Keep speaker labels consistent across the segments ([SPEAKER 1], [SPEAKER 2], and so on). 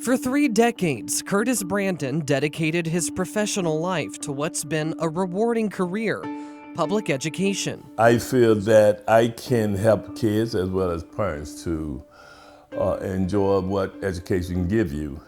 [SPEAKER 1] For 3 decades, Curtis Brandon dedicated his professional life to what's been a rewarding career: public education.
[SPEAKER 2] I feel that I can help kids as well as parents to enjoy what education can give you,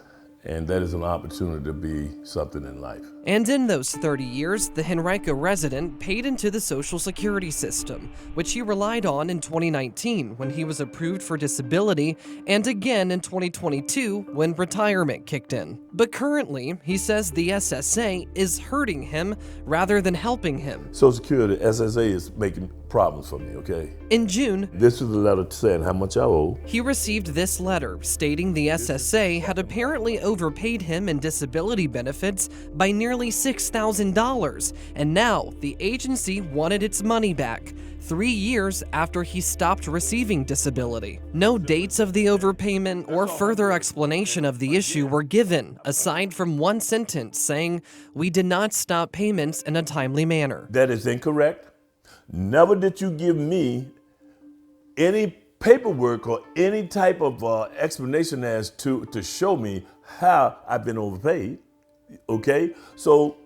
[SPEAKER 2] and that is an opportunity to be something in life.
[SPEAKER 1] And in those 30 years, the Henrico resident paid into the Social Security system, which he relied on in 2019 when he was approved for disability, and again in 2022 when retirement kicked in. But currently, he says the SSA is hurting him rather than helping him.
[SPEAKER 2] Social Security, SSA, is making problems for me, okay?
[SPEAKER 1] In June,
[SPEAKER 2] This is the letter saying how much I owe.
[SPEAKER 1] he received this letter stating the SSA had apparently overpaid him in disability benefits by nearly $6,000, and now the agency wanted its money back, 3 years after he stopped receiving disability. No dates of the overpayment or further explanation of the issue were given, aside from one sentence saying, "We did not stop payments in a timely manner."
[SPEAKER 2] That is incorrect. Never did you give me any paperwork or any type of explanation as to show me how I've been overpaid. Okay, so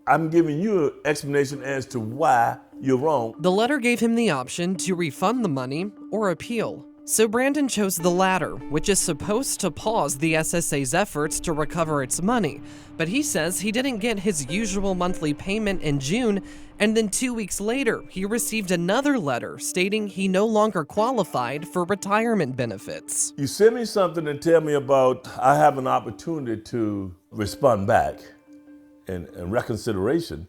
[SPEAKER 2] I'm giving you an explanation as to why you're wrong.
[SPEAKER 1] The letter gave him the option to refund the money or appeal. So Brandon chose the latter, which is supposed to pause the SSA's efforts to recover its money. But he says he didn't get his usual monthly payment in June, and then 2 weeks later, he received another letter stating he no longer qualified for retirement benefits.
[SPEAKER 2] You send me something and tell me about I have an opportunity to respond back and reconsideration.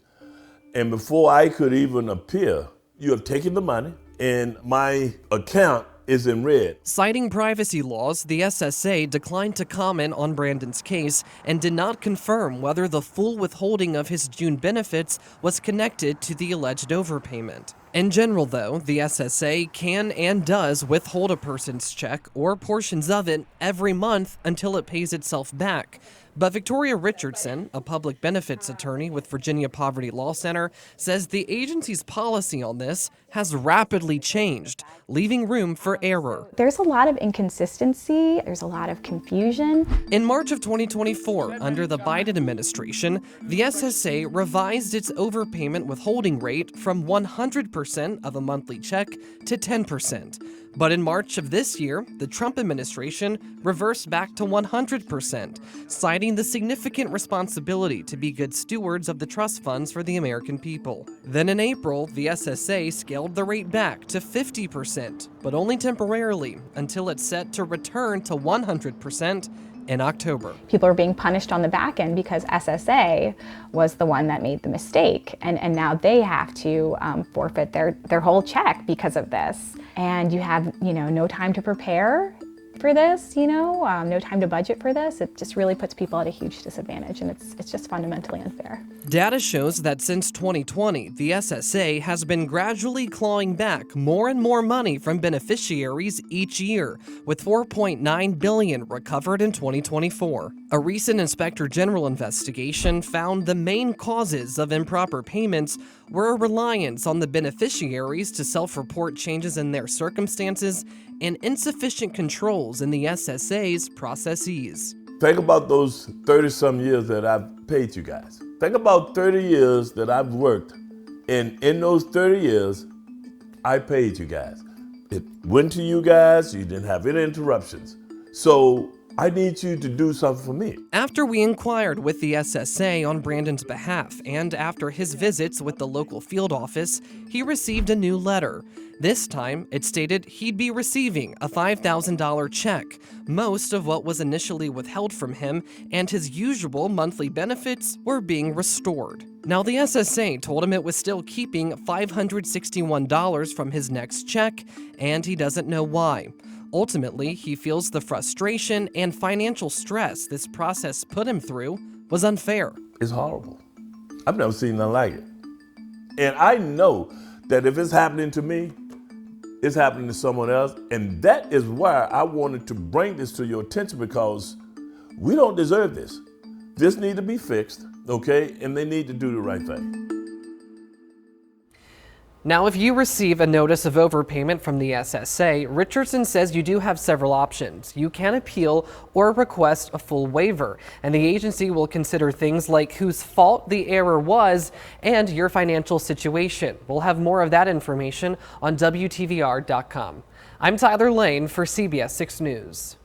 [SPEAKER 2] And before I could even appear, you have taken the money and my account is in red.
[SPEAKER 1] Citing privacy laws, the SSA declined to comment on Brandon's case and did not confirm whether the full withholding of his June benefits was connected to the alleged overpayment. In general, though, the SSA can and does withhold a person's check or portions of it every month until it pays itself back. But Victoria Richardson, a public benefits attorney with Virginia Poverty Law Center, says the agency's policy on this has rapidly changed, leaving room for error.
[SPEAKER 3] There's a lot of inconsistency, there's a lot of confusion.
[SPEAKER 1] In March of 2024, under the Biden administration, the SSA revised its overpayment withholding rate from 100% of a monthly check to 10%. But in March of this year, the Trump administration reversed back to 100%, citing the significant responsibility to be good stewards of the trust funds for the American people. Then in April, the SSA scaled the rate back to 50%, but only temporarily, until it's set to return to 100% in October.
[SPEAKER 3] People are being punished on the back end because SSA was the one that made the mistake, and now they have to forfeit their whole check because of this. And you have, no time to prepare for this, no time to budget for this. It just really puts people at a huge disadvantage, and it's just fundamentally unfair.
[SPEAKER 1] Data shows that since 2020, the SSA has been gradually clawing back more and more money from beneficiaries each year, with $4.9 billion recovered in 2024. A recent Inspector General investigation found the main causes of improper payments were a reliance on the beneficiaries to self-report changes in their circumstances and insufficient controls in the SSA's processes.
[SPEAKER 2] Think about those 30-some years that I've paid you guys. Think about 30 years that I've worked, and in those 30 years, I paid you guys. It went to you guys, you didn't have any interruptions. So I need you to do something for me.
[SPEAKER 1] After we inquired with the SSA on Brandon's behalf, and after his visits with the local field office, he received a new letter. This time, it stated he'd be receiving a $5,000 check, most of what was initially withheld from him, and his usual monthly benefits were being restored. Now, the SSA told him it was still keeping $561 from his next check, and he doesn't know why. Ultimately, he feels the frustration and financial stress this process put him through was unfair.
[SPEAKER 2] It's horrible. I've never seen nothing like it. And I know that if it's happening to me, it's happening to someone else. And that is why I wanted to bring this to your attention, because we don't deserve this. This needs to be fixed, okay? And they need to do the right thing.
[SPEAKER 1] Now, if you receive a notice of overpayment from the SSA, Richardson says you do have several options. You can appeal or request a full waiver, and the agency will consider things like whose fault the error was and your financial situation. We'll have more of that information on WTVR.com. I'm Tyler Lane for CBS 6 News.